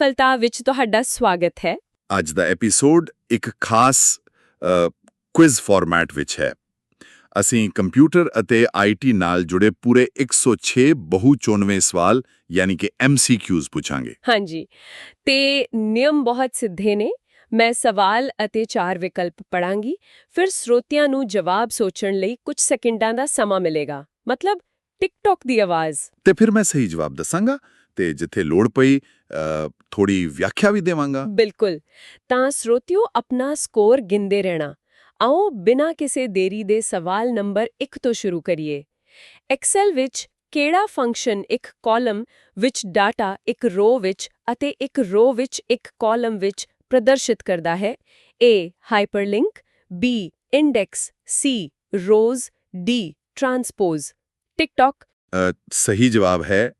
ਸਫਲਤਾ ਵਿੱਚ ਤੁਹਾਡਾ ਸਵਾਗਤ ਹੈ। ਅੱਜ ਦਾ ਐਪੀਸੋਡ ਇੱਕ ਖਾਸ ਕੁਇਜ਼ ਫਾਰਮੈਟ ਵਿੱਚ ਹੈ। ਅਸੀਂ ਕੰਪਿਊਟਰ ਅਤੇ ਆਈਟੀ ਨਾਲ ਜੁੜੇ ਪੂਰੇ 106 ਬਹੁਚੋਣਵੇਂ ਸਵਾਲ ਯਾਨੀ ਕਿ MCQs ਪੁੱਛਾਂਗੇ। ਹਾਂਜੀ, ਤੇ ਨਿਯਮ ਬਹੁਤ ਸਿੱਧੇ ਨੇ। ਮੈਂ ਸਵਾਲ ਅਤੇ 4 ਵਿਕਲਪ ਪੜਾਂਗੀ, ਫਿਰ ਸਰੋਤਿਆਂ ਨੂੰ ਜਵਾਬ ਸੋਚਣ ਲਈ ਕੁਝ ਸੈਕਿੰਡਾਂ ਦਾ ਸਮਾਂ ਮਿਲੇਗਾ, ਮਤਲਬ ਟਿਕ-ਟੌਕ ਦੀ ਆਵਾਜ਼। ਤੇ ਫਿਰ ਮੈਂ ਸਹੀ ਜਵਾਬ ਦੱਸਾਂਗਾ ਤੇ ਜਿੱਥੇ ਲੋੜ ਪਈ ਥੋੜੀ ਵਿਆਖਿਆ ਵੀ ਦੇਵਾਂਗਾ। ਬਿਲਕੁਲ, ਤਾਂ ਸਰੋਤਿਓ ਆਪਣਾ ਸਕੋਰ ਗਿਣਦੇ ਰਹਿਣਾ। ਆਓ ਬਿਨਾਂ ਕਿਸੇ ਦੇਰੀ ਦੇ ਸਵਾਲ ਨੰਬਰ 1 ਤੋਂ ਸ਼ੁਰੂ ਕਰੀਏ। ਐਕਸਲ ਵਿੱਚ ਕਿਹੜਾ ਫੰਕਸ਼ਨ ਇੱਕ ਕਾਲਮ ਵਿੱਚ ਡਾਟਾ ਇੱਕ ਰੋ ਵਿੱਚ ਅਤੇ ਇੱਕ ਰੋ ਵਿੱਚ ਇੱਕ ਕਾਲਮ ਵਿੱਚ ਪ੍ਰਦਰਸ਼ਿਤ ਕਰਦਾ ਹੈ? A. ਹਾਈਪਰਲਿੰਕ, B. Index, C. Rose, D. ਟਰਾਂਸਪੋਜ਼। ਟਿਕ-ਟੌਕ ਸਹੀ ਜਵਾਬ ਹੈ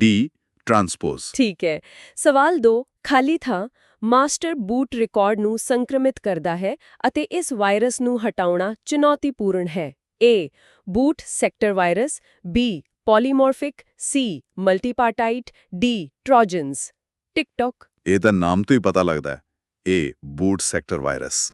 D. ਟਰਾਂਸਪੋਜ਼। ਠੀਕ ਹੈ। ਸਵਾਲ 2, ਖਾਲੀ ਥਾਂ ਮਾਸਟਰ ਬੂਟ ਰਿਕਾਰਡ ਨੂੰ ਸੰਕ੍ਰਮਿਤ ਕਰਦਾ ਹੈ ਅਤੇ ਇਸ ਵਾਇਰਸ ਨੂੰ ਹਟਾਉਣਾ ਚੁਣੌਤੀਪੂਰਨ ਹੈ। A. Boot sector virus, B. ਪੋਲੀਮੋਰਫਿਕ, C. ਮਲਟੀਪਾਰਟਾਈਟ, D. ਟ੍ਰੋਜਨਸ। ਟਿਕ-ਟੌਕ ਇਹ ਤਾਂ ਨਾਮ ਤੋਂ ਹੀ ਪਤਾ ਲੱਗਦਾ ਹੈ। A. Boot sector virus.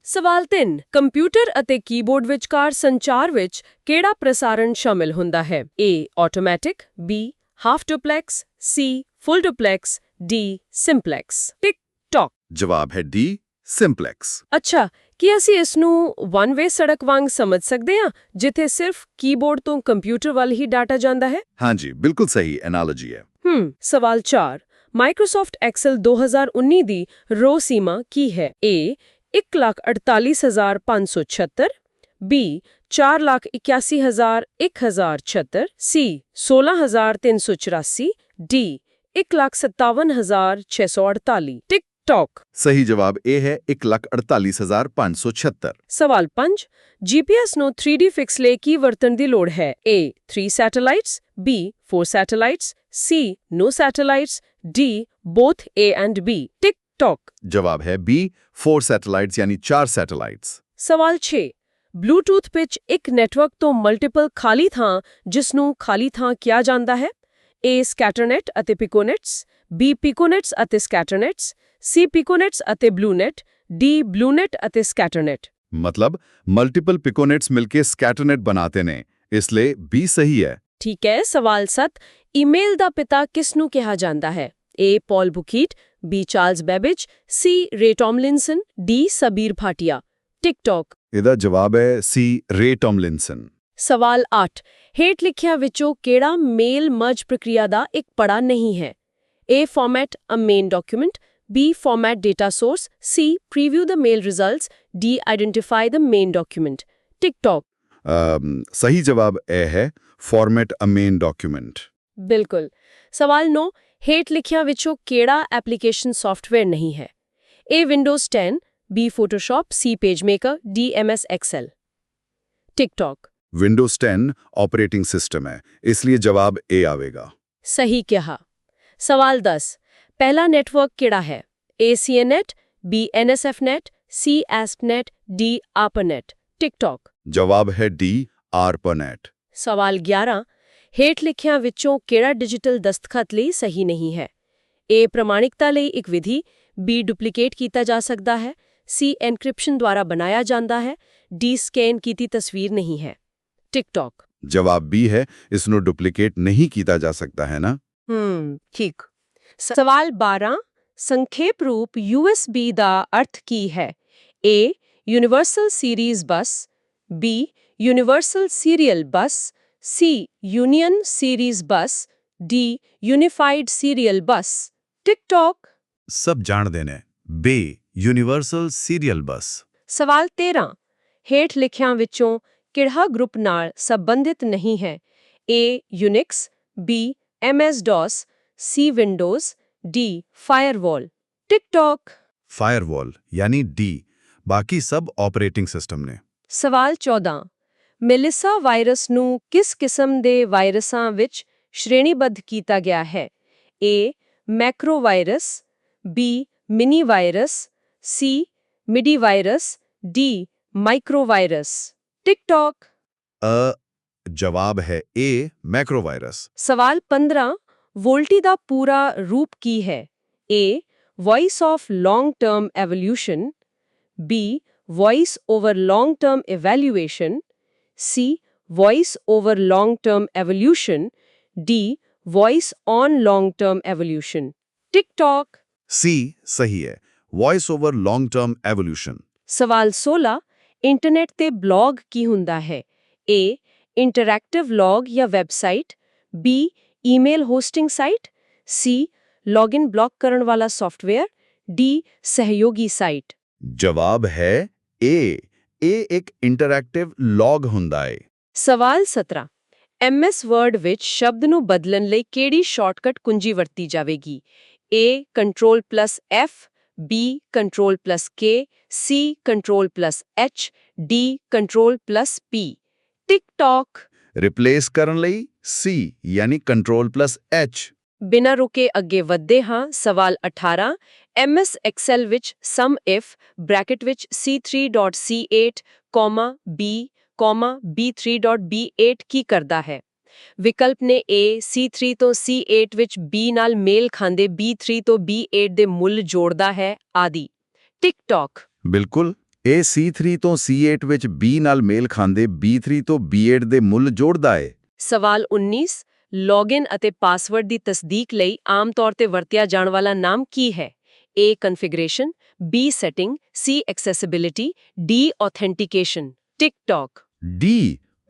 ਸਵਾਲ 3, ਕੰਪਿਊਟਰ ਅਤੇ ਕੀਬੋਰਡ ਵਿਚਕਾਰ ਸੰਚਾਰ ਵਿੱਚ ਕਿਹੜਾ ਪ੍ਰਸਾਰਣ ਸ਼ਾਮਿਲ ਹੁੰਦਾ ਹੈ? A. Automatic, B. Half duplex, C. Full duplex, D. Simplex. Tick-tock ਜਵਾਬ ਹੈ D. ਸਿੰਪਲੈਕਸ। ਅੱਛਾ, ਕੀ ਅਸੀਂ ਇਸ ਨੂੰ ਵਨ ਵੇ ਸੜਕ ਵਾਂਗ ਸਮਝ ਸਕਦੇ ਹਾਂ, ਜਿੱਥੇ ਸਿਰਫ ਕੀਬੋਰਡ ਤੋਂ ਕੰਪਿਊਟਰ ਵੱਲ ਹੀ ਡਾਟਾ ਜਾਂਦਾ ਹੈ? ਹਾਂਜੀ, ਬਿਲਕੁਲ ਸਹੀ ਐਨਾਲੋਜੀ ਹੈ। ਸਵਾਲ 4, ਮਾਈਕਰੋਸਾਫਟ ਐਕਸਲ 2019 ਦੀ ਰੋ ਸੀਮਾ ਕੀ ਹੈ? A. 1,48,576, B. 4,81,1076, C. 16,384, D. 1,57,648। ਟਿਕ-ਟੌਕ ਸਹੀ ਜਵਾਬ ਇਹ ਹੈ 1,48,576। ਸਵਾਲ 5, GPS ਨੂੰ 3D ਫਿਕਸ ਲਈ ਕੀ ਵਰਤਣ ਦੀ ਲੋੜ ਹੈ? A. 3 satellites, B. 4 satellites, C. No satellites, D. Both A and B। ਟਿਕ-ਟੌਕ ਜਵਾਬ ਹੈ B. 4 ਸੈਟੇਲਾਈਟਸ ਯਾਨੀ 4 ਸੈਟੇਲਾਈਟਸ। ਸਵਾਲ 6, ਬਲੂਟੂਥ ਵਿੱਚ ਇੱਕ ਨੈਟਵਰਕ ਤੋਂ ਮਲਟੀਪਲ ਖਾਲੀ ਥਾਂ ਜਿਸ ਨੂੰ ਖਾਲੀ ਥਾਂ ਕਿਹਾ ਜਾਂਦਾ ਹੈ? A. ਸਕੈਟਰਨੈਟ ਅਤੇ ਪਿਕੋਨੈਟਸ, B. ਪਿਕੋਨੈਟਸ ਅਤੇ ਸਕੈਟਰਨੈਟਸ, C. ਪਿਕੋਨੈਟਸ ਅਤੇ ਬਲੂਨੈਟ, D. ਬਲੂਨੈਟ ਅਤੇ ਸਕੈਟਰਨੈਟ। मतलब मल्टीपल पिकोनेट्स मिलके स्कैटरनेट बनाते ने, इसलिए B सही है। ਠੀਕ ਹੈ। ਸਵਾਲ 7, ਈਮੇਲ ਦਾ ਪਿਤਾ ਕਿਸ ਨੂੰ ਕਿਹਾ ਜਾਂਦਾ ਹੈ? A. Paul Buchheit, B. Charles Babbage, C. Ray ਟੌਮਲਿਨਸਨ, D. Sabir Bhatia. ਟਿਕ-ਟੌਕ ਇਹਦਾ ਜਵਾਬ ਹੈ C. ਰੇ ਟੌਮਲਿਨਸਨ। ਸਵਾਲ 8, ਹੇਠ ਲਿਖਿਆਂ ਵਿੱਚੋਂ ਕਿਹੜਾ ਮੇਲ ਮਰਜ ਪ੍ਰਕਿਰਿਆ ਦਾ ਇੱਕ ਪੜਾ ਨਹੀਂ ਹੈ? A. Format a main document, B. Format data source, C. Preview the mail results, D. Identify the main document. Tick-tock ਸਹੀ ਜਵਾਬ ਇਹ ਹੈ ਫਾਰਮੈਟ ਅ ਮੇਨ ਡਾਕੂਮੈਂਟ। ਬਿਲਕੁਲ। ਸਵਾਲ 9, ਹੇਠ ਲਿਖਿਆਂ ਵਿੱਚੋਂ ਕਿਹੜਾ ਐਪਲੀਕੇਸ਼ਨ ਸੌਫਟਵੇਅਰ ਨਹੀਂ ਹੈ? A. Windows 10, B. Photoshop, C. PageMaker, D. MS Excel. Tick-tock Windows 10 operating system है, इसलिए जवाब A आवेगा। ਸਹੀ ਕਿਹਾ। ਸਵਾਲ 10, ਪਹਿਲਾ ਨੈਟਵਰਕ ਕਿਹੜਾ ਹੈ? A. CNET, B. NSFNet, C. ASP.NET, D. ARPANET। ਟਿਕ-ਟੌਕ जवाब है D. ARPANET। ਸਵਾਲ 11, ਹੇਠ ਲਿਖਿਆਂ ਵਿੱਚੋਂ ਕਿਹੜਾ ਡਿਜੀਟਲ ਦਸਤਖਤ ਲਈ ਸਹੀ ਨਹੀਂ ਹੈ? A. ਪ੍ਰਮਾਣਿਕਤਾ ਲਈ ਇੱਕ ਵਿਧੀ, B. ਡੁਪਲੀਕੇਟ ਕੀਤਾ ਜਾ ਸਕਦਾ ਹੈ, C. ਐਨਕ੍ਰਿਪਸ਼ਨ ਦੁਆਰਾ ਬਣਾਇਆ ਜਾਂਦਾ ਹੈ, D. ਸਕੈਨ ਕੀਤੀ ਤਸਵੀਰ ਨਹੀਂ ਹੈ। ਟਿਕ-ਟੌਕ जवाब B है, इसਨੂੰ डुप्लीकेट नहीं किया जा सकता है ना। ਠੀਕ। ਸਵਾਲ 12, ਸੰਖੇਪ ਰੂਪ USB ਦਾ ਅਰਥ ਕੀ ਹੈ? A. Universal series bus, B. Universal serial bus, C. Union series bus, D. Unified serial bus. Tick tock सब जानते ने B. यूनिवर्सल सीरियल बस। ਸਵਾਲ 13, ਹੇਠ ਲਿਖਿਆਂ ਵਿੱਚੋਂ ਕਿਹੜਾ ਗਰੁੱਪ ਨਾਲ ਸੰਬੰਧਿਤ ਨਹੀਂ ਹੈ? A. Unix, B. MS-DOS, C. Windows, D. Firewall. Tick tock firewall यानी D, बाकी सब ऑपरेटिंग सिस्टम ने। ਸਵਾਲ 14, ਮੇਲਿਸਾ ਵਾਇਰਸ ਨੂੰ ਕਿਸ ਕਿਸਮ ਦੇ ਵਾਇਰਸਾਂ ਵਿੱਚ ਸ਼੍ਰੇਣੀਬੱਧ ਕੀਤਾ ਗਿਆ ਹੈ? A. Macro virus, B. Mini virus, C. Midi virus, D. Micro virus. Tick tock जवाब है A. मैक्रोवायरस। ਸਵਾਲ 15, ਵੋਲਟੀ ਦਾ ਪੂਰਾ ਰੂਪ ਕੀ ਹੈ? A. Voice of long-term evolution. B. Voice over long-term evaluation. C. Voice over long-term evolution. D. Voice on long-term evolution. TikTok. C ਸਹੀ ਹੈ voice over long term evolution ਸਵਾਲ 16 ਇੰਟਰਨੈਟ ਤੇ ਬਲੌਗ ਕੀ ਹੁੰਦਾ ਹੈ A. ਇੰਟਰੈਕਟਿਵ ਲੌਗ ਜਾਂ website B. Email hosting site C. Login block ਕਰਨ ਵਾਲਾ software D. ਸਹਿਯੋਗੀ ਸਾਈਟ ਜਵਾਬ ਹੈ A ਇਹ ਇੱਕ ਇੰਟਰੈਕਟਿਵ ਲੌਗ ਹੁੰਦਾ ਹੈ ਸਵਾਲ 17 MS ਵਰਡ ਵਿੱਚ ਸ਼ਬਦ ਨੂੰ ਬਦਲਣ ਲਈ ਕਿਹੜੀ ਸ਼ਾਰਟਕਟ ਕੁੰਜੀ ਵਰਤੀ ਜਾਵੇਗੀ A. Ctrl+F B. Ctrl+K C. Ctrl+H D. Ctrl+P TikTok replace ਕਰਨ ਲਈ C ਯਾਨੀ Ctrl+H ਬਿਨਾਂ ਰੁਕੇ ਅੱਗੇ ਵਧਦੇ ਹਾਂ ਸਵਾਲ 18 MS ਐਕਸਲ ਵਿੱਚ ਸਮ ਇਫ ਬ੍ਰੈਕਟ ਵਿੱਚ C3.C8, B, B3.B8 ਕੀ ਕਰਦਾ ਹੈ ਵਿਕਲਪ ਨੇ A C3 ਤੋਂ C8 ਵਿੱਚ B ਨਾਲ ਮੇਲ ਖਾਂਦੇ B3 ਤੋਂ B8 ਦੇ ਮੁੱਲ ਜੋੜਦਾ ਹੈ ਆਦਿ TikTok ਬਿਲਕੁਲ ਇਹ C3 ਤੋਂ C8 ਵਿੱਚ B ਨਾਲ ਮੇਲ ਖਾਂਦੇ B3 ਤੋਂ B8 ਦੇ ਮੁੱਲ ਜੋੜਦਾ ਹੈ ਸਵਾਲ 19 ਲੌਗਇਨ ਅਤੇ ਪਾਸਵਰਡ ਦੀ ਤਸਦੀਕ ਲਈ ਆਮ ਤੌਰ ਤੇ ਵਰਤਿਆ ਜਾਣ ਵਾਲਾ ਨਾਮ ਕੀ ਹੈ A. ਕਨਫਿਗਰੇਸ਼ਨ B. Setting C. ਐਕਸੈਸਿਬਿਲਿਟੀ D. Authentication TikTok D.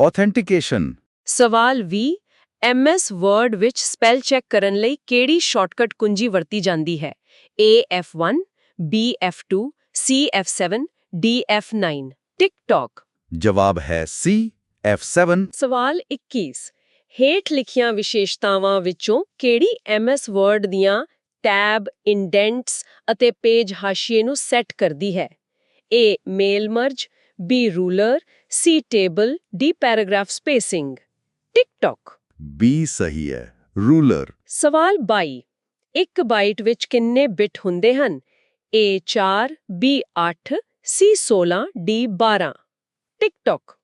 Authentication ਸਵਾਲ 20 MS ਵਰਡ ਵਿੱਚ ਸਪੈਲ ਚੈੱਕ ਕਰਨ ਲਈ ਕਿਹੜੀ ਸ਼ਾਰਟਕਟ ਕੁੰਜੀ ਵਰਤੀ ਜਾਂਦੀ ਹੈ A. F1 B. F2 C. F7 D. F9 TikTok ਜਵਾਬ ਹੈ C. F7 ਸਵਾਲ 21 ਹੇਠ ਲਿਖੀਆਂ ਵਿਸ਼ੇਸ਼ਤਾਵਾਂ ਵਿੱਚੋਂ ਕਿਹੜੀ MS ਵਰਡ ਦੀਆਂ ਟੈਬ, ਇੰਡੈਂਟਸ ਅਤੇ ਪੇਜ ਹਾਸ਼ੀਏ ਨੂੰ ਸੈੱਟ ਕਰਦੀ ਹੈ A. Mail merge B. Ruler C. Table D. Paragraph spacing TikTok B ਸਹੀ ਹੈ ਰੂਲਰ ਸਵਾਲ 22 ਇੱਕ ਬਾਈਟ ਵਿੱਚ ਕਿੰਨੇ ਬਿਟ ਹੁੰਦੇ ਹਨ A. 4 B. 8 C. 16 D. 12 TikTok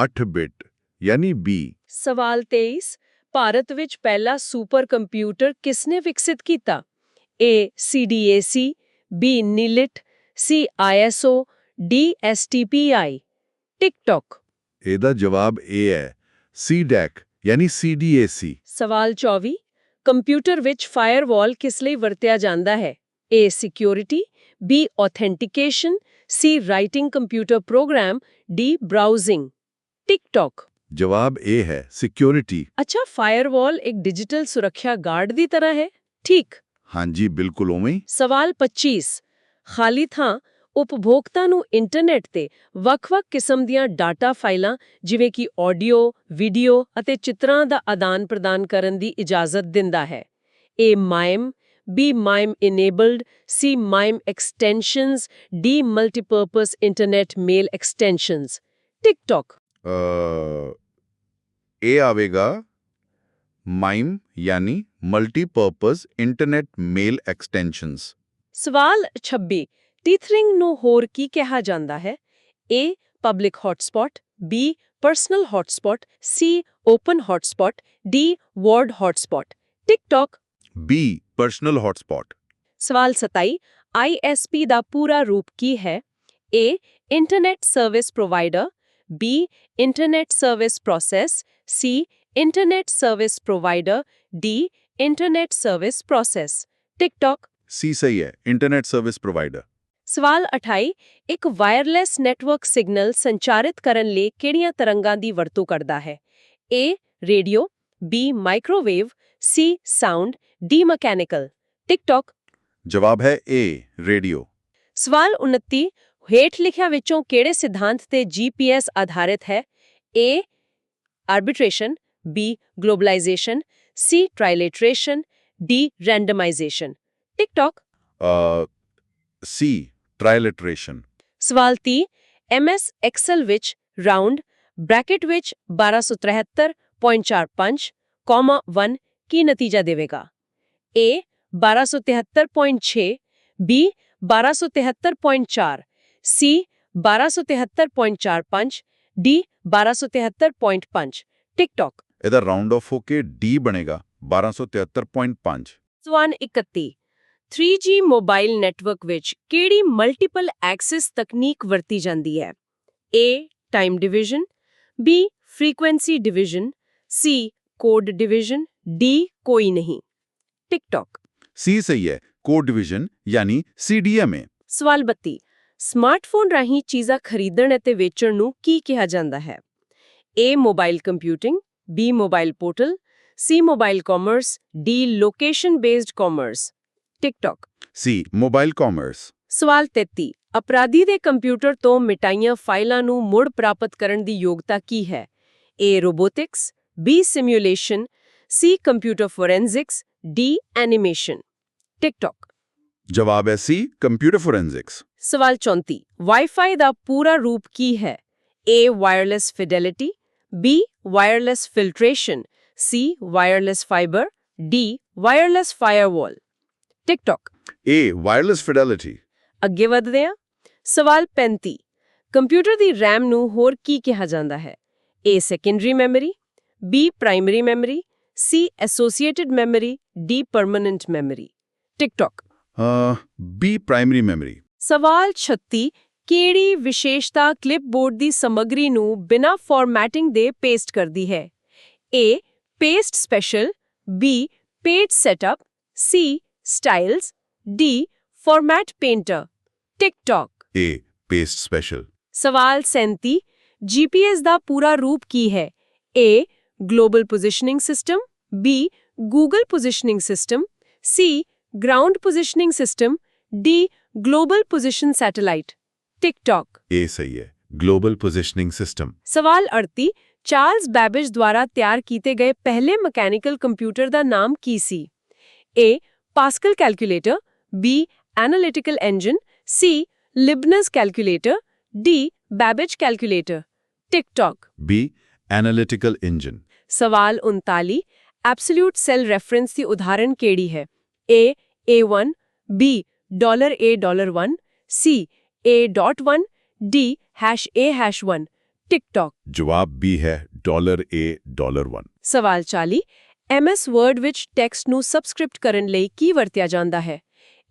8 bit ਯਾਨੀ B ਸਵਾਲ 23 ਭਾਰਤ ਵਿੱਚ ਪਹਿਲਾ ਸੁਪਰ ਕੰਪਿਊਟਰ ਕਿਸਨੇ ਵਿਕਸਿਤ ਕੀਤਾ A. CDAC B. NILIT C. ISO D. STPI TikTok ਇਹਦਾ ਜਵਾਬ A ਹੈ CDAC ਯਾਨੀ CDAC ਸਵਾਲ 24 ਕੰਪਿਊਟਰ ਵਿੱਚ ਫਾਇਰਵਾਲ ਕਿਸ ਲਈ ਵਰਤਿਆ ਜਾਂਦਾ ਹੈ A. Security B. Authentication C. Writing computer program D. Browsing TikTok ਜਵਾਬ A ਹੈ ਸਿਕਿਉਰਿਟੀ ਅੱਛਾ ਫਾਇਰਵਾਲ ਇੱਕ ਡਿਜੀਟਲ ਸੁਰੱਖਿਆ ਗਾਰਡ ਦੀ ਤਰ੍ਹਾਂ ਹੈ ਠੀਕ ਹਾਂਜੀ ਬਿਲਕੁਲ ਉਵੇਂ ਹੀ ਸਵਾਲ 25 ਖਾਲੀ ਥਾਂ ਉਪਭੋਗਤਾ ਨੂੰ ਇੰਟਰਨੈਟ ਤੇ ਵੱਖ-ਵੱਖ ਕਿਸਮ ਦੀਆਂ ਡਾਟਾ ਫਾਈਲਾਂ ਜਿਵੇਂ ਕਿ ਆਡੀਓ, ਵੀਡੀਓ ਅਤੇ ਚਿੱਤਰਾਂ ਦਾ ਆਦਾਨ-ਪ੍ਰਦਾਨ ਕਰਨ ਦੀ ਇਜਾਜ਼ਤ ਦਿੰਦਾ ਹੈ A. MIME B. MIME enabled C. MIME extensions D. multipurpose internet mail extensions TikTok ਇਹ ਆਵੇਗਾ ਮਾਈਮ ਯਾਨੀ ਮਲਟੀਪਰਪਸ ਇੰਟਰਨੈਟ ਮੇਲ ਐਕਸਟੈਂਸ਼ਨਸ ਸਵਾਲ 26 ਟੀਥਰਿੰਗ ਨੂੰ ਹੋਰ ਕੀ ਕਿਹਾ ਜਾਂਦਾ ਹੈ A. Public hotspot B. Personal hotspot C. Open hotspot D. Ward hotspot TikTok B. Personal hotspot ਸਵਾਲ 27 ISP ਦਾ ਪੂਰਾ ਰੂਪ ਕੀ ਹੈ A. Internet service provider B. Internet service process C. Internet service provider D. Internet service process TikTok C ਸਹੀ ਹੈ internet service provider ਸਵਾਲ 28 ਇੱਕ wireless network signal ਸੰਚਾਰਿਤ ਕਰਨ ਲਈ ਕਿਹੜੀਆਂ ਤਰੰਗਾਂ ਦੀ ਵਰਤੋਂ ਕਰਦਾ ਹੈ A. Radio B. Microwave C. Sound D. Mechanical TikTok ਜਵਾਬ ਹੈ A. ਰੇਡੀਓ ਸਵਾਲ 29 ਹੇਠ ਲਿਖਿਆਂ ਵਿੱਚੋਂ ਕਿਹੜੇ ਸਿਧਾਂਤ ਤੇ GPS ਆਧਾਰਿਤ ਹੈ A. Arbitration B. Globalisation C. ਟ੍ਰਾਈਲੇਟਰੇਸ਼ਨ D. ਰੈਂਡਮਾਈਜੇਸ਼ਨ TikTok C. ਟ੍ਰਾਈਲੇਟਰੇਸ਼ਨ ਸਵਾਲ 30 MS ਐਕਸਲ ਵਿੱਚ ਰਾਉਂਡ ਬ੍ਰੈਕਟ ਵਿੱਚ 1273.45 1 ਕੀ ਨਤੀਜਾ ਦੇਵੇਗਾ A. 1273.6 B. 1273.4 C. 1273.45 D. 1273.5 TikTok ਇਹਦਾ ਰਾਉਂਡ ਆਫ ਹੋ ਕੇ D ਬਣੇਗਾ 1273.5 ਸਵਾਲ 31 3G ਮੋਬਾਈਲ ਨੈਟਵਰਕ ਵਿੱਚ ਕਿਹੜੀ ਮਲਟੀਪਲ ਐਕਸੈਸ ਤਕਨੀਕ ਵਰਤੀ ਜਾਂਦੀ ਹੈ? A. Time division, B. Frequency division, C. Code division, D. ਕੋਈ ਨਹੀਂ। ਟਿਕਟੌਕ। ਸੀ ਸਹੀ ਹੈ, ਕੋਡ ਡਿਵੀਜ਼ਨ ਯਾਨੀ CDMA। ਸਵਾਲ 32 ਸਮਾਰਟਫੋਨ ਰਾਹੀਂ ਚੀਜ਼ਾਂ ਖਰੀਦਣ ਅਤੇ ਵੇਚਣ ਨੂੰ ਕੀ ਕਿਹਾ ਜਾਂਦਾ ਹੈ? A. Mobile computing, B. Mobile portal, C. Mobile commerce, D. Location based commerce. TikTok. C mobile commerce. ਸਵਾਲ 33 ਅਪਰਾਧੀ ਦੇ ਕੰਪਿਊਟਰ ਤੋਂ ਮਿਟਾਈਆਂ ਫਾਈਲਾਂ ਨੂੰ ਮੁੜ ਪ੍ਰਾਪਤ ਕਰਨ ਦੀ ਯੋਗਤਾ ਕੀ ਹੈ? A. Robotics, B. Simulation, C. Computer forensics, D. Animation. TikTok. ਜਵਾਬ ਹੈ ਸੀ ਕੰਪਿਊਟਰ ਫੋਰੈਂਸਿਕਸ। ਸਵਾਲ 34 ਵਾਈਫਾਈ ਦਾ ਪੂਰਾ ਰੂਪ ਕੀ ਹੈ? A. Wireless fidelity, B. Wireless filtration, C. Wireless fibre, D. Wireless firewall. Tick tock. A. Wireless fidelity. ਅੱਗੇ ਵਧਦੇ ਹਾਂ। ਸਵਾਲ 35 ਕੰਪਿਊਟਰ ਦੀ RAM ਨੂੰ ਹੋਰ ਕੀ ਕਿਹਾ ਜਾਂਦਾ ਹੈ? A. Secondary memory, B. Primary memory, C. Associated memory, D. Permanent memory. TikTok. B. Primary memory. ਸਵਾਲ 36 ਕਿਹੜੀ ਵਿਸ਼ੇਸ਼ਤਾ ਕਲਿਪਬੋਰਡ ਦੀ ਸਮੱਗਰੀ ਨੂੰ ਬਿਨਾਂ ਫਾਰਮੈਟਿੰਗ ਦੇ ਪੇਸਟ ਕਰਦੀ ਹੈ? A. Paste special, B. Page setup, C. Styles, D. Format painter. TikTok. A. Paste special. ਸਵਾਲ 37 GPS ਦਾ ਪੂਰਾ ਰੂਪ ਕੀ ਹੈ? A. Global positioning system, B. Google positioning system, C. Ground positioning system, D. Global position satellite. TikTok. A ਸਹੀ ਹੈ, global positioning system. ਸਵਾਲ 38 Charles ਬੈਬੇਜ ਦੁਆਰਾ ਤਿਆਰ ਕੀਤੇ ਗਏ ਪਹਿਲੇ ਮਕੈਨੀਕਲ ਕੰਪਿਊਟਰ ਦਾ ਨਾਮ ਕੀ ਸੀ? A. Pascal calculator, B. Analytical engine, C. Leibniz calculator, D. Babbage calculator. Tick tock. B. Analytical engine. ਸਵਾਲ 39 ਐਬਸੋਲਿਊਟ ਸੈੱਲ ਰੈਫਰੈਂਸ ਦੀ ਉਦਾਹਰਣ ਕਿਹੜੀ ਹੈ? A. A1, B. $A$1, C. A.1, D. #A#1। TikTok. ਜਵਾਬ B ਹੈ $A$1। ਸਵਾਲ 40 MS ਵਰਡ ਵਿੱਚ text ਨੂੰ subscript ਕਰਨ ਲਈ ਕੀ ਵਰਤਿਆ ਜਾਂਦਾ ਹੈ?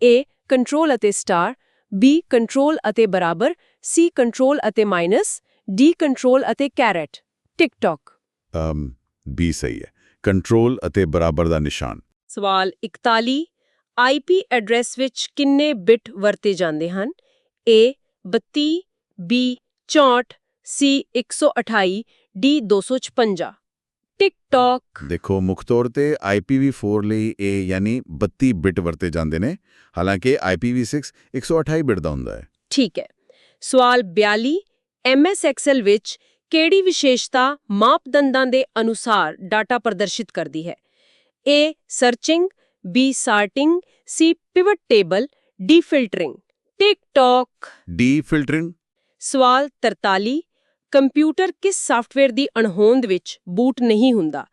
A. ਕੰਟਰੋਲ ਅਤੇ ਸਟਾਰ, B. ਕੰਟਰੋਲ ਅਤੇ ਬਰਾਬਰ, C. ਕੰਟਰੋਲ ਅਤੇ ਮਾਈਨਸ, D. ਕੰਟਰੋਲ ਅਤੇ ਕੈਰਟ। ਟਿਕਟੌਕ। B ਸਹੀ ਹੈ, ਕੰਟਰੋਲ ਅਤੇ ਬਰਾਬਰ ਦਾ ਨਿਸ਼ਾਨ। ਸਵਾਲ 41 IP ਐਡਰੈਸ ਵਿੱਚ ਕਿੰਨੇ ਬਿਟ ਵਰਤੇ ਜਾਂਦੇ ਹਨ? A. 32, B. 64, C. 128, D. 256। TikTok. ਦੇਖੋ ਮੁੱਖ ਤੌਰ ਤੇ IPv4 ਲਈ A ਯਾਨੀ 32 ਬਿਟ ਵਰਤੇ ਜਾਂਦੇ ਨੇ, ਹਾਲਾਂਕਿ IPv6 128 ਬਿਟ ਦਾ ਹੁੰਦਾ ਹੈ। ਠੀਕ ਹੈ। ਸਵਾਲ 42 MS ਐਕਸਲ ਵਿੱਚ ਕਿਹੜੀ ਵਿਸ਼ੇਸ਼ਤਾ ਮਾਪਦੰਡਾਂ ਦੇ ਅਨੁਸਾਰ ਡਾਟਾ ਪ੍ਰਦਰਸ਼ਿਤ ਕਰਦੀ ਹੈ? A. Searching, B. Sorting, C. Pivot table, D. Filtering. Tick tock. D. Filtering. ਸਵਾਲ 43 ਕੰਪਿਊਟਰ ਕਿਸ ਸਾਫਟਵੇਅਰ ਦੀ ਅਣਹੋਂਦ ਵਿੱਚ ਬੂਟ ਨਹੀਂ ਹੁੰਦਾ?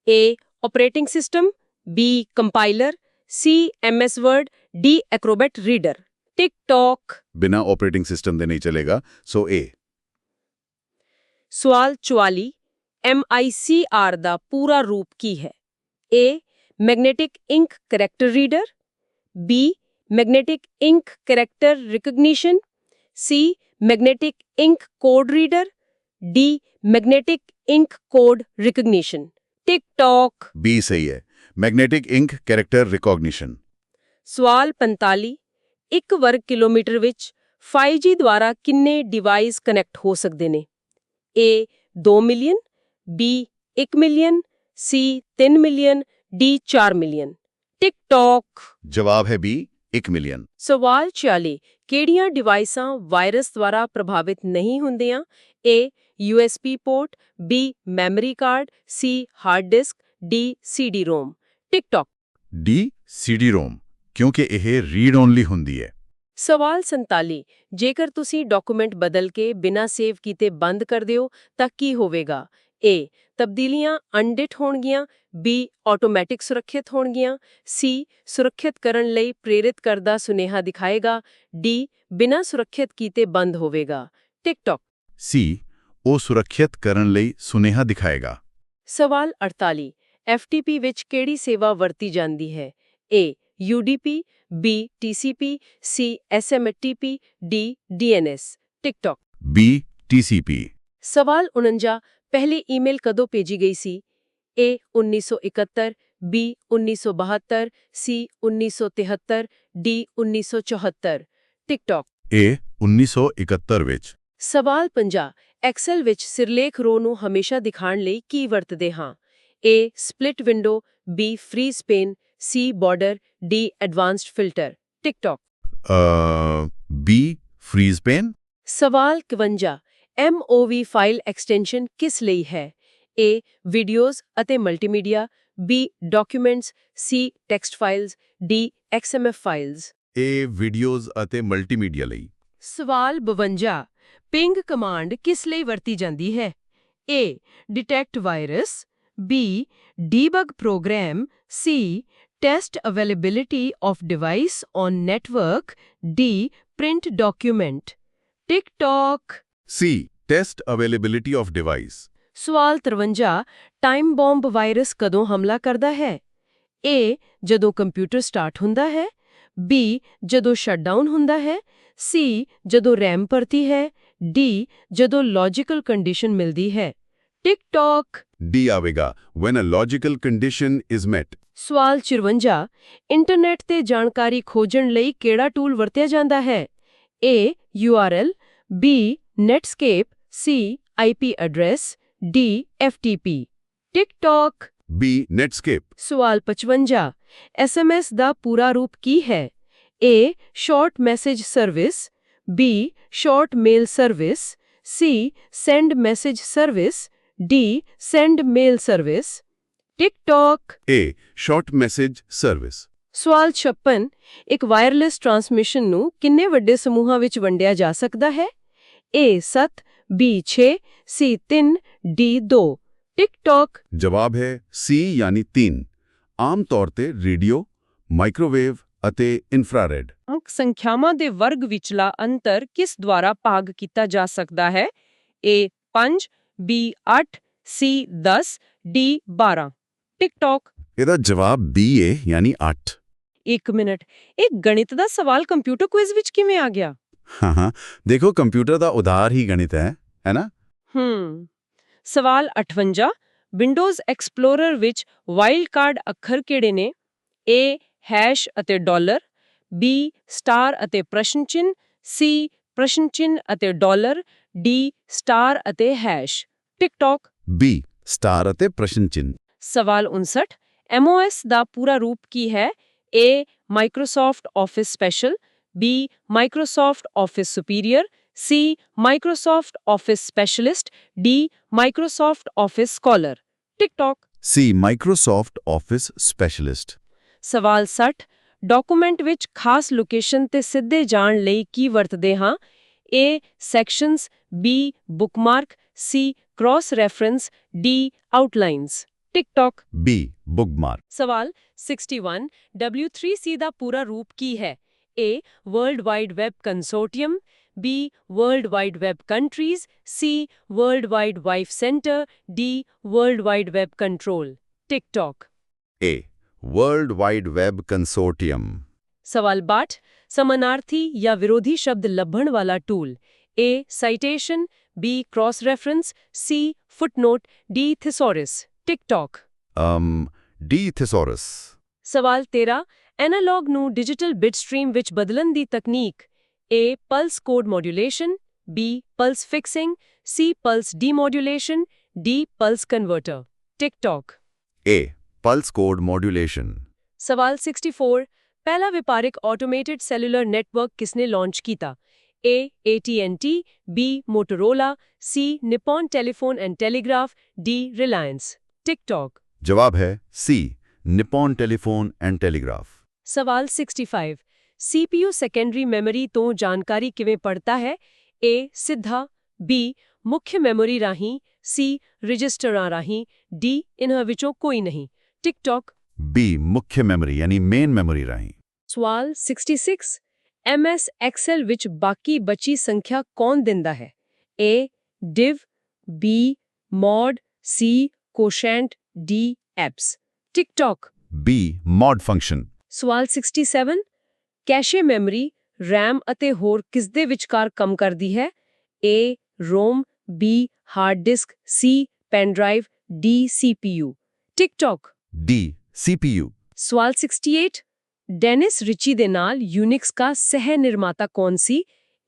A. Operating system, B. Compiler, C. MS word, D. Acrobat reader. TikTok. ਬਿਨਾ ਆਪਰੇਟਿੰਗ ਸਿਸਟਮ ਦੇ ਨਹੀਂ ਚੱਲੇਗਾ, ਸੋ A। ਸਵਾਲ 44 MICR ਦਾ ਪੂਰਾ ਰੂਪ ਕੀ ਹੈ? A. Magnetic ink character reader, B. Magnetic ink character recognition, C. Magnetic ink code reader, D. Magnetic ink code recognition. Tick tock. B ਸਹੀ ਹੈ, ਮੈਗਨੈਟਿਕ ਇੰਕ ਕੈਰੈਕਟਰ ਰਿਕਗਨੀਸ਼ਨ। ਸਵਾਲ 45 1 ਵਰਗ ਕਿਲੋਮੀਟਰ ਵਿੱਚ 5G ਦੁਆਰਾ ਕਿੰਨੇ ਡਿਵਾਈਸ ਕਨੈਕਟ ਹੋ ਸਕਦੇ ਨੇ? A. 2 million, B. 1 million, C. 3 million, D. 4 million. TikTok. ਜਵਾਬ ਹੈ B. 1 ਮਿਲੀਅਨ। ਸਵਾਲ 46 ਕਿਹੜੀਆਂ ਡਿਵਾਈਸਾਂ ਵਾਇਰਸ ਦੁਆਰਾ ਪ੍ਰਭਾਵਿਤ ਨਹੀਂ ਹੁੰਦੀਆਂ? A. USB port, B. Memory card, C. Hard disk, D. CD-ROM। TikTok. D. CD-ROM, ਕਿਉਂਕਿ ਇਹ ਰੀਡ ਓਨਲੀ ਹੁੰਦੀ ਹੈ। ਸਵਾਲ 47 ਜੇਕਰ ਤੁਸੀਂ ਡਾਕੂਮੈਂਟ ਬਦਲ ਕੇ ਬਿਨਾਂ ਸੇਵ ਕੀਤੇ ਬੰਦ ਕਰ ਦਿਓ ਤਾਂ ਕੀ ਹੋਵੇਗਾ? A. ਤਬਦੀਲੀਆਂ ਅਨਡਿਟ ਹੋਣਗੀਆਂ, B. ਆਟੋਮੈਟਿਕ ਸੁਰੱਖਿਅਤ ਹੋਣਗੀਆਂ, C. ਸੁਰੱਖਿਅਤ ਕਰਨ ਲਈ ਪ੍ਰੇਰਿਤ ਕਰਦਾ ਸੁਨੇਹਾ ਦਿਖਾਏਗਾ, D. ਬਿਨਾਂ ਸੁਰੱਖਿਅਤ ਕੀਤੇ ਬੰਦ ਹੋਵੇਗਾ। ਟਿਕਟੌਕ। C. ਉਹ ਸੁਰੱਖਿਅਤ ਕਰਨ ਲਈ ਸੁਨੇਹਾ ਦਿਖਾਏਗਾ। ਸਵਾਲ 48 FTP ਵਿੱਚ ਕਿਹੜੀ ਸੇਵਾ ਵਰਤੀ ਜਾਂਦੀ ਹੈ? A. UDP, B TCP, C SMTP, D DNS TikTok। B TCP। ਸਵਾਲ 49 ਪਹਿਲੀ ਈਮੇਲ ਕਦੋਂ ਭੇਜੀ ਗਈ ਸੀ? A 1971, B 1972, C 1973, D 1974 TikTok। A 1971 ਵਿੱਚ। ਸਵਾਲ 50 ਐਕਸਲ ਵਿੱਚ ਸਿਰਲੇਖ ਰੋ ਨੂੰ ਹਮੇਸ਼ਾ ਦਿਖਾਉਣ ਲਈ ਕੀ ਵਰਤਦੇ ਹਾਂ? A split window, B freeze pain, C border, D advanced filter TikTok। B freeze pain. ਸਵਾਲ 51 MOV ਫਾਈਲ ਐਕਸਟੈਂਸ਼ਨ ਕਿਸ ਲਈ ਹੈ? A ਵੀਡੀਓਜ਼ ਅਤੇ multimedia, B documents, C text files, D XMF files. A videos ਅਤੇ multimedia ਲਈ। ਸਵਾਲ 52 ਪਿੰਗ command ਕਿਸ ਲਈ ਵਰਤੀ ਜਾਂਦੀ ਹੈ? A detect virus, B debug program, C test availability of device on network, D print document TikTok। C test availability of device. ਸਵਾਲ 53 time bomb virus ਕਦੋਂ ਹਮਲਾ ਕਰਦਾ ਹੈ? A ਜਦੋਂ ਕੰਪਿਊਟਰ ਸਟਾਰਟ ਹੁੰਦਾ ਹੈ, B ਜਦੋਂ ਸ਼ਟਡਾਊਨ ਹੁੰਦਾ ਹੈ, C ਜਦੋਂ ਰੈਮ ਭਰਤੀ ਹੈ, D ਜਦੋਂ ਲੌਜੀਕਲ ਕੰਡੀਸ਼ਨ ਮਿਲਦੀ ਹੈ TikTok। D ਆਵੇਗਾ when a logical condition is met। ਸਵਾਲ 54 ਇੰਟਰਨੈਟ ਤੇ ਜਾਣਕਾਰੀ ਖੋਜਣ ਲਈ ਕਿਹੜਾ ਟੂਲ ਵਰਤਿਆ ਜਾਂਦਾ ਹੈ? A URL, B ਨੈਟਸਕੇਪ, C IP address, D FTP TikTok। B ਨੈਟਸਕੇਪ। ਸਵਾਲ 55 SMS ਦਾ ਪੂਰਾ ਰੂਪ ਕੀ ਹੈ? A short message service, B short mail service, C send message service, D send mail service TikTok। A short message service. ਸਵਾਲ 56 ਇੱਕ wireless transmission ਨੂੰ ਕਿੰਨੇ ਵੱਡੇ ਸਮੂਹਾਂ ਵਿੱਚ ਵੰਡਿਆ ਜਾ ਸਕਦਾ ਹੈ? A 7, B 6, C 3, D 2 TikTok। ਜਵਾਬ ਹੈ C ਯਾਨੀ 3। ਆਮ ਤੌਰ ਤੇ ਰੇਡੀਓ, ਮਾਈਕ੍ਰੋਵੇਵ ਅਤੇ ਇਨਫਰਾਰੈਡ। ਅੰਕ ਸੰਖਿਆਵਾਂ ਦੇ ਵਰਗ ਵਿਚਲਾ ਅੰਤਰ ਕਿਸ ਦੁਆਰਾ ਭਾਗ ਕੀਤਾ ਜਾ ਸਕਦਾ ਹੈ? A 5, B 8, C 10, D 12 TikTok। ਇਹਦਾ ਜਵਾਬ B ਹੈ ਯਾਨੀ 8। ਇੱਕ ਮਿੰਟ ਇਹ ਗਣਿਤ ਦਾ ਸਵਾਲ ਕੰਪਿਊਟਰ ਕੁਇਜ਼ ਵਿੱਚ ਕਿਵੇਂ ਆ ਗਿਆ? ਹਾਂ ਦੇਖੋ ਕੰਪਿਊਟਰ ਦਾ ਉਦਾਹਰ ਹੀ ਗਣਿਤ ਹੈ ਨਾ? ਸਵਾਲ 58 ਵਿੰਡੋਜ਼ ਐਕਸਪਲੋਰਰ ਵਿੱਚ ਵਾਈਲਡ ਕਾਰਡ ਅੱਖਰ ਕਿਹੜੇ ਨੇ? A ਹੈਸ਼ ਅਤੇ ਡਾਲਰ, B ਸਟਾਰ ਅਤੇ ਪ੍ਰਸ਼ਨ ਚਿੰਨ੍ਹ, C ਪ੍ਰਸ਼ਨ ਚਿੰਨ੍ਹ ਅਤੇ ਡਾਲਰ, D ਸਟਾਰ ਅਤੇ ਹੈਸ਼ TikTok। B ਸਟਾਰ ਅਤੇ ਪ੍ਰਸ਼ਨ ਚਿੰਨ੍ਹ। ਸਵਾਲ 59 MOS ਦਾ ਪੂਰਾ ਰੂਪ ਕੀ ਹੈ? A Microsoft office special, B Microsoft office superior, C Microsoft office specialist, D Microsoft office scholar TikTok। C Microsoft office specialist. ਸਵਾਲ 60 ਡਾਕੂਮੈਂਟ ਵਿੱਚ ਖਾਸ ਲੋਕੇਸ਼ਨ ਤੇ ਸਿੱਧੇ ਜਾਣ ਲਈ ਕੀ ਵਰਤਦੇ ਹਾਂ? A sections, B bookmark, C cross reference, D outlines TikTok। B bookmark. ਸਵਾਲ 61 W3C ਦਾ ਪੂਰਾ ਰੂਪ ਕੀ ਹੈ? A world wide web consortium, B world wide web countries, C world wide wife centre, D world wide web control TikTok। A world wide web consortium. ਸਵਾਲ 62 ਸਮਾਨਾਰਥੀ ਜਾਂ ਵਿਰੋਧੀ ਸ਼ਬਦ ਲੱਭਣ ਵਾਲਾ ਟੂਲ। A citation, B cross reference, C footnote, D thesaurus TikTok। D ਥਿਸੋਰਸ। ਸਵਾਲ 13 analogue ਨੂੰ ਡਿਜੀਟਲ ਬਿਟ ਸਟ੍ਰੀਮ ਵਿੱਚ ਬਦਲਣ ਦੀ ਤਕਨੀਕ। A pulse code modulation, B pulse fixing, C pulse demodulation, D pulse converter TikTok। A pulse code modulation. ਸਵਾਲ 64 ਪਹਿਲਾ ਵਪਾਰਿਕ automated cellular network ਕਿਸਨੇ ਲਾਂਚ ਕੀਤਾ? A AT&T, B Motorola, C Nippon telephone and telegraph, D Reliance TikTok। ਜਵਾਬ ਹੈ C Nippon telephone and telegraph. ਸਵਾਲ 65 CPU secondary memory ਤੋਂ ਜਾਣਕਾਰੀ ਕਿਵੇਂ ਪੜ੍ਹਦਾ ਹੈ? A ਸਿੱਧਾ, B ਮੁੱਖ ਮੈਮਰੀ ਰਾਹੀਂ, C ਰਜਿਸਟਰਾਂ ਰਾਹੀਂ, D ਇਨ੍ਹਾਂ ਵਿੱਚੋਂ ਕੋਈ ਨਹੀਂ TikTok। B ਮੁੱਖ ਮੈਮਰੀ ਯਾਨੀ ਮੇਨ ਮੈਮਰੀ ਰਾਹੀਂ। ਸਵਾਲ 66 MS ਐਕਸਲ ਵਿੱਚ ਬਾਕੀ ਬਚੀ ਸੰਖਿਆ ਕੌਣ ਦਿੰਦਾ ਹੈ? A div, B mod, C quotient, D abs TikTok। B mod function. ਸਵਾਲ 67 ਕੈਸ਼ੇ ਮੈਮਰੀ RAM ਅਤੇ ਹੋਰ ਕਿਸ ਦੇ ਵਿਚਕਾਰ ਕੰਮ ਕਰਦੀ ਹੈ A ROM B hard disk C pen drive D CPU TikTok D CPU ਸਵਾਲ 68 ਡੈਨਿਸ ਰਿਚੀ ਦੇ ਨਾਲ ਯੂਨਿਕਸ ਦਾ ਸਹਿ ਨਿਰਮਾਤਾ ਕੌਣ ਸੀ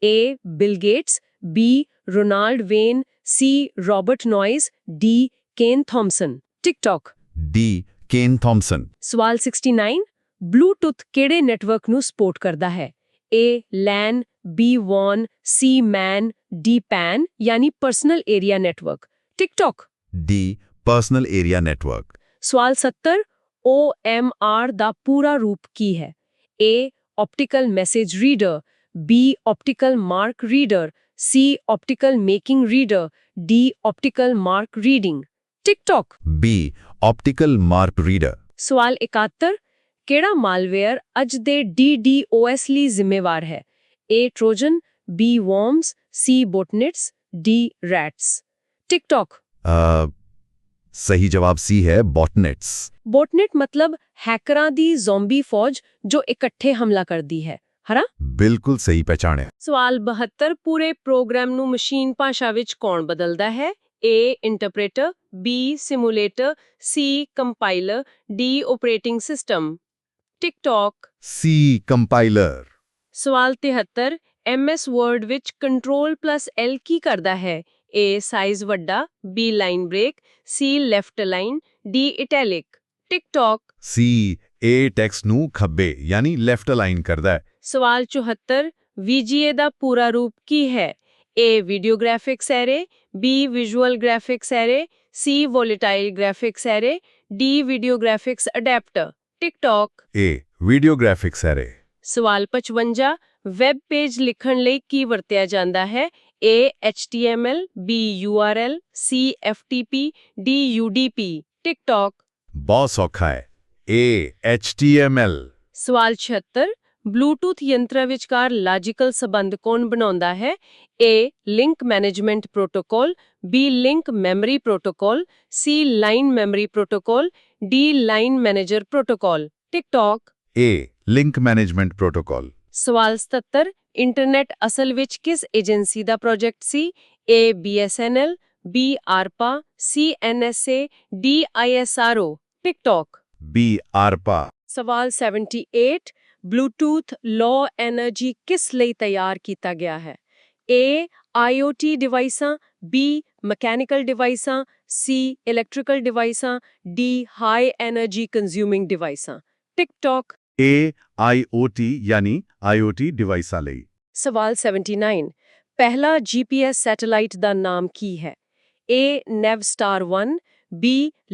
A Bill Gates B Ronald Wayne C Robert Noyce D Ken Thompson TikTok D Ken Thompson ਸਵਾਲ 69 Bluetooth ਕਿਹੜੇ network ਨੂੰ ਸਪੋਰਟ ਕਰਦਾ ਹੈ A LAN B WAN C MAN D PAN ਯਾਨੀ personal area network TikTok D personal area network ਸਵਾਲ 70 OMR ਦਾ ਪੂਰਾ ਰੂਪ ਕੀ ਹੈ A optical message reader B optical mark reader C optical making reader D optical mark reading TikTok B optical mark reader ਸਵਾਲ 71 ਕਿਹੜਾ malware ਅੱਜ ਦੇ DDoS ਲਈ ਜ਼ਿੰਮੇਵਾਰ ਹੈ A Trojan B worms C botnets D RATs tick tock ਸਹੀ ਜਵਾਬ C ਹੈ ਬੋਟਨੇਟਸ ਬੋਟਨੇਟ ਮਤਲਬ ਹੈਕਰਾਂ ਦੀ ਜ਼ੋਂਬੀ ਫੌਜ ਜੋ ਇਕੱਠੇ ਹਮਲਾ ਕਰਦੀ ਹੈ ਹਨਾ ਬਿਲਕੁਲ ਸਹੀ ਪਛਾਣਿਆ ਸਵਾਲ 72 ਪੂਰੇ ਪ੍ਰੋਗਰਾਮ ਨੂੰ ਮਸ਼ੀਨ ਭਾਸ਼ਾ ਵਿੱਚ ਕੌਣ ਬਦਲਦਾ ਹੈ A interpreter B simulator C compiler D operating system TikTok C compiler ਸਵਾਲ 73 MS ਵਰਡ ਵਿੱਚ Ctrl+L ਕੀ ਕਰਦਾ ਹੈ A ਸਾਈਜ਼ ਵੱਡਾ B line break C left align D italic tick tock C A text ਨੂੰ ਖੱਬੇ ਯਾਨੀ ਲੈਫਟ ਅਲਾਈਨ ਕਰਦਾ ਹੈ ਸਵਾਲ 74 VGA ਦਾ ਪੂਰਾ ਰੂਪ ਕੀ ਹੈ A video graphics array B visual graphics array C volatile graphics array D video graphics adaptor TikTok A video graphics array ਸਵਾਲ 55 ਵੈਬ ਪੇਜ ਲਿਖਣ ਲਈ ਕੀ ਵਰਤਿਆ ਜਾਂਦਾ ਹੈ A HTML B URL C FTP D UDP TikTok ਬਹੁਤ ਸੌਖਾ ਹੈ A HTML ਸਵਾਲ 76 ਬਲੂਟੁੱਥ ਯੰਤਰਾਂ ਵਿਚਕਾਰ ਲਾਜੀਕਲ ਸੰਬੰਧ ਕੌਣ ਬਣਾਉਂਦਾ ਹੈ A link management protocol B link memory protocol C line memory protocol D line manager protocol TikTok A link management protocol ਸਵਾਲ 77 ਇੰਟਰਨੈਟ ਅਸਲ ਵਿੱਚ ਕਿਸ agency the project C A BSNL B ARPA C NSA D ISRO TikTok B ARPA ਸਵਾਲ 78 Bluetooth ਲੋ energy ਕਿਸ ਲਈ ਤਿਆਰ ਕੀਤਾ ਗਿਆ ਹੈ A IoT ਡਿਵਾਈਸਾਂ B ਮਕੈਨੀਕਲ ਡਿਵਾਈਸਾਂ C ਇਲੈਕਟ੍ਰੀਕਲ ਡਿਵਾਈਸਾਂ D ਹਾਈ ਐਨਰਜੀ ਕੰਜ਼ਿਊਮਿੰਗ ਡਿਵਾਈਸਾਂ ਟਿਕਟੌਕ A IoT ਯਾਨੀ IoT ਡਿਵਾਈਸਾਂ ਲਈ ਸਵਾਲ 79 ਪਹਿਲਾ GPS ਸੈਟੇਲਾਈਟ ਦਾ ਨਾਮ ਕੀ ਹੈ A Navstar 1 B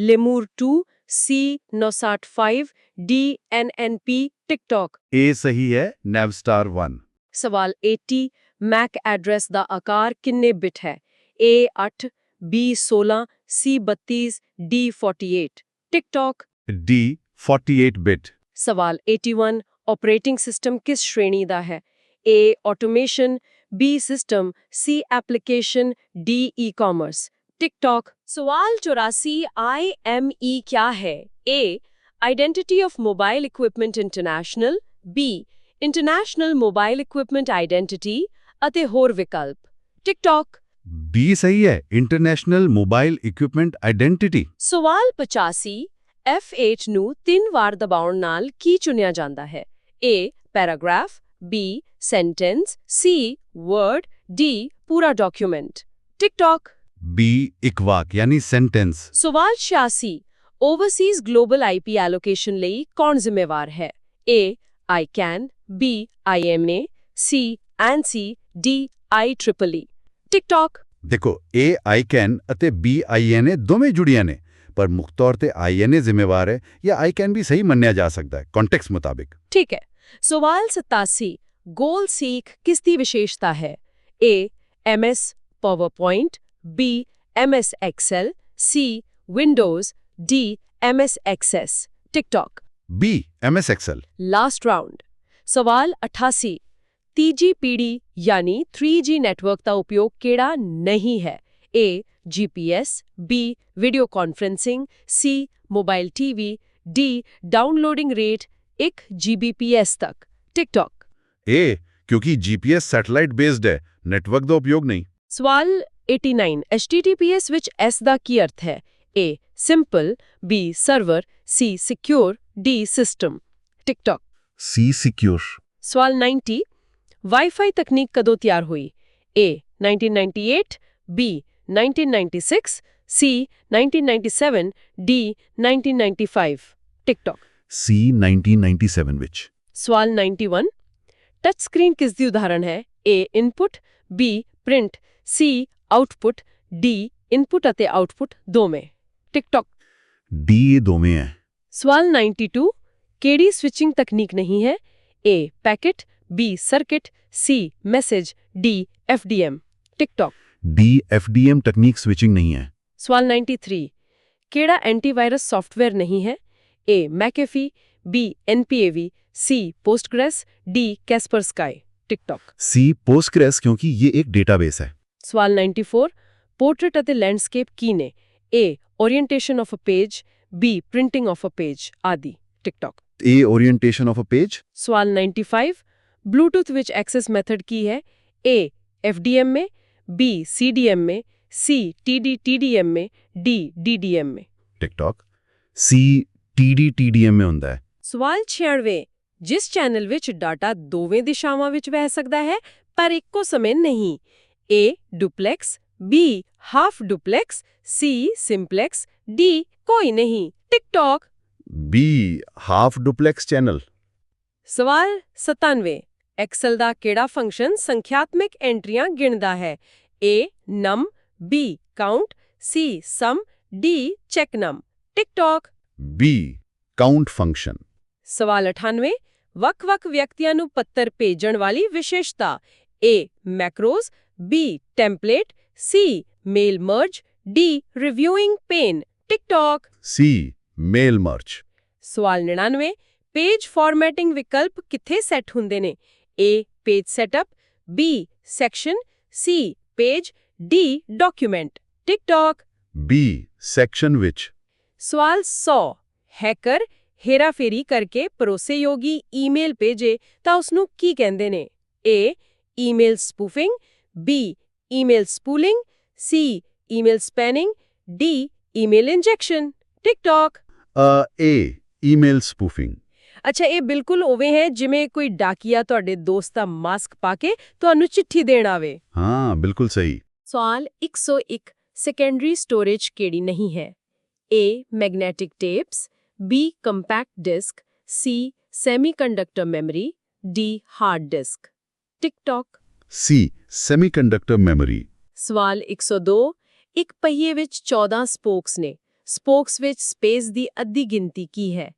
Lemur 2 C Nosat 5 D NNP TikTok A ਸਹੀ ਹੈ Navstar 1 ਸਵਾਲ 80 ਮੈਕ ਐਡਰੈਸ ਦਾ ਆਕਾਰ ਕਿੰਨੇ ਬਿਟ ਹੈ A 8 B 16 C 32 D 48 tick tock D 48 bit ਸਵਾਲ 81 ਆਪਰੇਟਿੰਗ ਸਿਸਟਮ ਕਿਸ ਸ਼੍ਰੇਣੀ ਦਾ ਹੈ A automation B system C application D e-commerce tick tock ਸਵਾਲ 84 IME क्या है A Identity of Mobile Equipment International B International Mobile Equipment Identity ਅਤੇ ਹੋਰ ਵਿਕਲਪ ਟਿਕਟੌਕ B ਸਹੀ ਹੈ ਇੰਟਰਨੈਸ਼ਨਲ ਮੋਬਾਈਲ ਇਕਵਿਪਮੈਂਟ ਆਇਡੈਂਟੀਟੀ ਸਵਾਲ 85 F8 ਨੂੰ 3 ਵਾਰ ਦਬਾਉਣ ਨਾਲ ਕੀ ਚੁਣਿਆ ਜਾਂਦਾ ਹੈ A paragraph B sentence C word D ਪੂਰਾ ਡਾਕੂਮੈਂਟ ਟਿਕਟੌਕ B ਇੱਕ ਵਾਕ ਯਾਨੀ ਸੈਂਟੈਂਸ ਸਵਾਲ 86 ਓਵਰਸੀਜ਼ ਗਲੋਬਲ IP ਐਲੋਕੇਸ਼ਨ ਲਈ ਕੌਣ ਜ਼ਿੰਮੇਵਾਰ ਹੈ A ICANN B IMA C ANSI D IEEE TikTok ਦੇਖੋ A ICANN ਅਤੇ B INA ਦੋਵੇਂ ਜੁੜੀਆਂ ਨੇ ਪਰ ਮੁੱਖ ਤੌਰ ਤੇ INA ਜ਼ਿੰਮੇਵਾਰ ਹੈ ਜਾਂ ICANN ਵੀ ਸਹੀ ਮੰਨਿਆ ਜਾ ਸਕਦਾ ਹੈ ਕੰਟੈਕਸਟ ਮੁਤਾਬਿਕ ਠੀਕ ਹੈ ਸਵਾਲ 87 ਗੋਲ ਸੀਕ ਕਿਸ ਦੀ ਵਿਸ਼ੇਸ਼ਤਾ ਹੈ A MS PowerPoint B MS Excel C Windows D MS Access TikTok B MS Excel last round ਸਵਾਲ 88 ਤੀਜੀ ਪੀੜ੍ਹੀ ਯਾਨੀ 3G ਨੈਟਵਰਕ ਦਾ ਉਪਯੋਗ ਕਿਹੜਾ ਨਹੀਂ ਹੈ A GPS B video conferencing C mobile TV D downloading rate 1 Gbps ਤੱਕ TikTok. ਇਹ ਕਿਉਂਕਿ GPS ਸੈਟੇਲਾਈਟ ਬੇਸਡ ਹੈ, ਨੈਟਵਰਕ ਦਾ ਉਪਯੋਗ ਨਹੀਂ। ਸਵਾਲ 89 HTTPS ਵਿੱਚ S ਦਾ ਕੀ ਅਰਥ ਹੈ? A simple, B server, C secure, D system. TikTok. C secure. ਸਵਾਲ 90 ਵਾਈਫਾਈ ਤਕਨੀਕ ਕਦੋਂ ਤਿਆਰ ਹੋਈ? A 1998, B 1996, C 1997, D 1995। TikTok. C 1997 ਵਿੱਚ। ਸਵਾਲ 91 ਟੱਚ ਸਕਰੀਨ ਕਿਸ ਦੀ ਉਦਾਹਰਣ ਹੈ? A input, B print, C output, D input ਅਤੇ ਆਉਟਪੁੱਟ ਦੋਵੇਂ। ਟਿਕਟੌਕ। D ਇਹ ਦੋਵੇਂ ਹੈ। ਸਵਾਲ 92 ਕਿਹੜੀ ਸਵਿਚਿੰਗ ਤਕਨੀਕ ਨਹੀਂ ਹੈ? A packet, B circuit, C message, D FDM। TikTok. D FDM ਤਕਨੀਕ ਸਵਿਚਿੰਗ ਨਹੀਂ ਹੈ। ਸਵਾਲ 93 ਕਿਹੜਾ ਐਂਟੀਵਾਇਰਸ ਸੌਫਟਵੇਅਰ ਨਹੀਂ ਹੈ? A McAfee, B NPAV, C Postgres, D Kaspersky। TikTok. C Postgres ਕਿਉਂਕਿ ਇਹ ਇੱਕ ਡੇਟਾਬੇਸ ਹੈ। ਸਵਾਲ 94 ਪੋਰਟਰੇਟ ਅਤੇ ਲੈਂਡਸਕੇਪ ਕੀ ਨੇ? A orientation of a page, B printing of a page ਆਦਿ। TikTok. A orientation of a page। ਸਵਾਲ 95 ਬਲੂਟੁੱਥ ਵਿੱਚ ਐਕਸੈਸ ਮੈਥਡ ਕੀ ਹੈ? A FDM में, B CDM में, C TD-TDM में, D DDM में। ਟਿਕਟੌਕ। C TD-TDM में ਹੁੰਦਾ ਹੈ। ਸਵਾਲ 96 ਜਿਸ ਚੈਨਲ ਵਿੱਚ ਡਾਟਾ ਦੋਵੇਂ ਦਿਸ਼ਾਵਾਂ ਵਿੱਚ ਵਹਿ ਸਕਦਾ ਹੈ ਪਰ ਇੱਕੋ ਸਮੇਂ ਨਹੀਂ? A duplex, B half duplex, C simplex, D ਕੋਈ ਨਹੀਂ। TikTok. B half duplex channel. ਸਵਾਲ 97 ਐਕਸਲ ਦਾ ਕਿਹੜਾ ਫੰਕਸ਼ਨ ਸੰਖਿਆਤਮਕ ਐਂਟਰੀਆਂ ਗਿਣਦਾ ਹੈ? A ਨਮ, B ਕਾਊਂਟ, C ਸਮ, D ਚੈਕ ਨਮ। ਟਿਕਟੌਕ। B count function. ਸਵਾਲ 98 ਵੱਖ-ਵੱਖ ਵਿਅਕਤੀਆਂ ਨੂੰ ਪੱਤਰ ਭੇਜਣ ਵਾਲੀ ਵਿਸ਼ੇਸ਼ਤਾ? A macros, B template, C mail merge, D reviewing pane. Tick tock. C mail merge. ਸਵਾਲ 99 ਪੇਜ ਫਾਰਮੈਟਿੰਗ ਵਿਕਲਪ ਕਿੱਥੇ ਸੈੱਟ ਹੁੰਦੇ ਨੇ? A page setup, B section, C page, D document. TikTok. B section ਵਿੱਚ। ਸਵਾਲ 100 ਹੈਕਰ ਹੇਰਾਫੇਰੀ ਕਰਕੇ ਭਰੋਸੇਯੋਗੀ ਈਮੇਲ ਭੇਜੇ ਤਾਂ ਉਸਨੂੰ ਕੀ ਕਹਿੰਦੇ ਨੇ? A email spoofing, B email spooling, C email spanning, D email injection. Tick tock. A email spoofing. ਅੱਛਾ ਇਹ ਬਿਲਕੁਲ ਉਵੇਂ ਹੈ ਜਿਵੇਂ ਕੋਈ ਡਾਕੀਆ ਤੁਹਾਡੇ ਦੋਸਤ ਦਾ ਮਾਸਕ ਪਾ ਕੇ ਤੁਹਾਨੂੰ ਚਿੱਠੀ ਦੇਣ ਆਵੇ। ਹਾਂ ਬਿਲਕੁਲ ਸਹੀ। ਸਵਾਲ 101 ਸੈਕੰਡਰੀ ਸਟੋਰੇਜ ਕਿਹੜੀ ਨਹੀਂ ਹੈ? A magnetic tapes, B compact disc, C semiconductor memory, D hard disk. Tick tock. C semiconductor memory. ਸਵਾਲ 102 ਇੱਕ ਪਹੀਏ ਵਿੱਚ 14 ਸਪੋਕਸ ਨੇ। ਸਪੋਕਸ ਵਿੱਚ ਸਪੇਸ ਦੀ ਅੱਧੀ ਗਿਣਤੀ ਕੀ ਹੈ?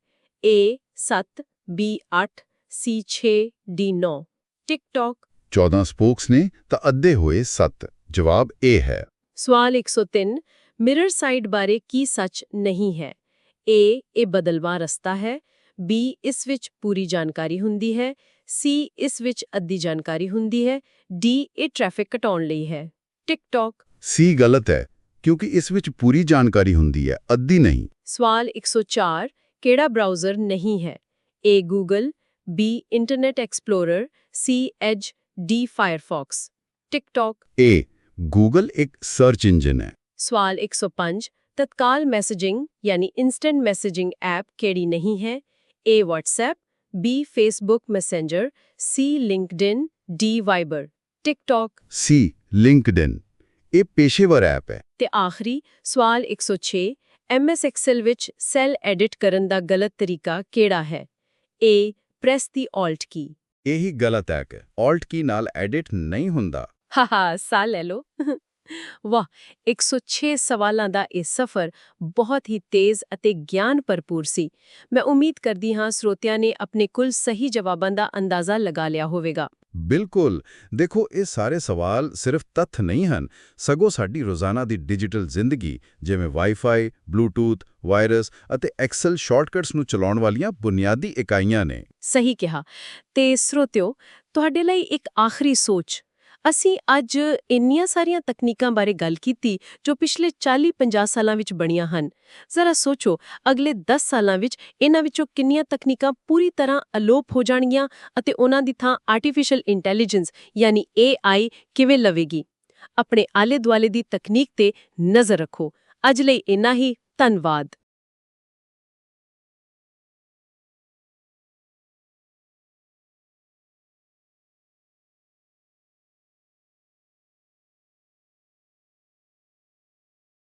A 7, B 8, C 6, D 9। TikTok. 14 spokes ਨੇ ਤਾਂ ਅੱਧੇ ਹੋਏ 7। ਜਵਾਬ A ਹੈ। ਸਵਾਲ 103 ਮਿਰਰ ਸਾਈਡ ਬਾਰੇ ਕੀ ਸੱਚ ਨਹੀਂ ਹੈ? A ਇਹ ਬਦਲਵਾਂ ਰਸਤਾ ਹੈ, B ਇਸ ਵਿੱਚ ਪੂਰੀ ਜਾਣਕਾਰੀ ਹੁੰਦੀ ਹੈ, C ਇਸ ਵਿੱਚ ਅੱਧੀ ਜਾਣਕਾਰੀ ਹੁੰਦੀ ਹੈ, D ਇਹ ਟ੍ਰੈਫਿਕ ਘਟਾਉਣ ਲਈ ਹੈ। ਟਿਕਟੌਕ। C ਗਲਤ ਹੈ ਕਿਉਂਕਿ ਇਸ ਵਿੱਚ ਪੂਰੀ ਜਾਣਕਾਰੀ ਹੁੰਦੀ ਹੈ, ਅੱਧੀ ਨਹੀਂ। ਸਵਾਲ 104 ਕਿਹੜਾ ਬ੍ਰਾਊਜ਼ਰ ਨਹੀਂ ਹੈ? A Google, B internet explorer, C as, D Firefox. TikTok. A Google ਇੱਕ ਸਰਚ ਇੰਜਨ ਹੈ। ਸਵਾਲ 105 ਤਤਕਾਲ ਮੈਸੇਜਿੰਗ ਯਾਨੀ ਇਨਸਟੈਂਟ ਮੈਸੇਜਿੰਗ ਐਪ ਕਿਹੜੀ ਨਹੀਂ ਹੈ? A WhatsApp, B Facebook Messenger, C LinkedIn, D Viber। TikTok. C LinkedIn ਇਹ ਪੇਸ਼ੇਵਰ ਐਪ ਹੈ। ਤੇ ਆਖਰੀ ਸਵਾਲ 106 MS Excel ਵਿੱਚ ਸੈੱਲ ਐਡਿਟ ਕਰਨ ਦਾ ਗਲਤ ਤਰੀਕਾ ਕਿਹੜਾ ਹੈ? A ਪ੍ਰੈਸ ਦੀ Alt ਕੀ। ਇਹੀ ਗਲਤ ਹੈ ਕਿ Alt ਕੀ ਨਾਲ ਐਡਿਟ ਨਹੀਂ ਹੁੰਦਾ। ਹਾਹਾ ਸਾਹ ਲੈ ਲਓ। ਵਾਹ 106 ਸਵਾਲਾਂ ਦਾ ਇਹ ਸਫ਼ਰ ਬਹੁਤ ਹੀ ਤੇਜ਼ ਅਤੇ ਗਿਆਨ ਭਰਪੂਰ ਸੀ। ਮੈਂ ਉਮੀਦ ਕਰਦੀ ਹਾਂ ਸਰੋਤਿਆਂ ਨੇ ਆਪਣੇ ਕੁੱਲ ਸਹੀ ਜਵਾਬਾਂ ਦਾ ਅੰਦਾਜ਼ਾ ਲਗਾ ਲਿਆ ਹੋਵੇਗਾ। ਬਿਲਕੁਲ। ਦੇਖੋ ਇਹ ਸਾਰੇ ਸਵਾਲ ਸਿਰਫ ਤੱਥ ਨਹੀਂ ਹਨ, ਸਗੋਂ ਸਾਡੀ ਰੋਜ਼ਾਨਾ ਦੀ ਡਿਜੀਟਲ ਜ਼ਿੰਦਗੀ ਜਿਵੇਂ ਵਾਈਫਾਈ, ਬਲੂਟੂਥ, ਵਾਇਰਸ ਅਤੇ ਐਕਸਲ ਸ਼ਾਰਟਕਟਸ ਨੂੰ ਚਲਾਉਣ ਵਾਲੀਆਂ ਬੁਨਿਆਦੀ ਇਕਾਈਆਂ ਨੇ। ਸਹੀ ਕਿਹਾ। ਤੇ ਸਰੋਤਿਓ ਤੁਹਾਡੇ ਲਈ ਇੱਕ ਆਖਰੀ ਸੋਚ ਅਸੀਂ ਅੱਜ ਇੰਨੀਆਂ ਸਾਰੀਆਂ ਤਕਨੀਕਾਂ ਬਾਰੇ ਗੱਲ ਕੀਤੀ ਜੋ ਪਿਛਲੇ 40-50 ਸਾਲਾਂ ਵਿੱਚ ਬਣੀਆਂ ਹਨ। ਜ਼ਰਾ ਸੋਚੋ, ਅਗਲੇ 10 ਸਾਲਾਂ ਵਿੱਚ ਇਹਨਾਂ ਵਿੱਚੋਂ ਕਿੰਨੀਆਂ ਤਕਨੀਕਾਂ ਪੂਰੀ ਤਰ੍ਹਾਂ ਅਲੋਪ ਹੋ ਜਾਣਗੀਆਂ ਅਤੇ ਉਹਨਾਂ ਦੀ ਥਾਂ ਆਰਟੀਫੀਸ਼ੀਅਲ ਇੰਟੈਲੀਜੈਂਸ ਯਾਨੀ AI ਕਿਵੇਂ ਲਵੇਗੀ। ਆਪਣੇ ਆਲੇ-ਦੁਆਲੇ ਦੀ ਤਕਨੀਕ ਤੇ ਨਜ਼ਰ ਰੱਖੋ। ਅੱਜ ਲਈ ਇੰਨਾ ਹੀ। ਧੰਨਵਾਦ।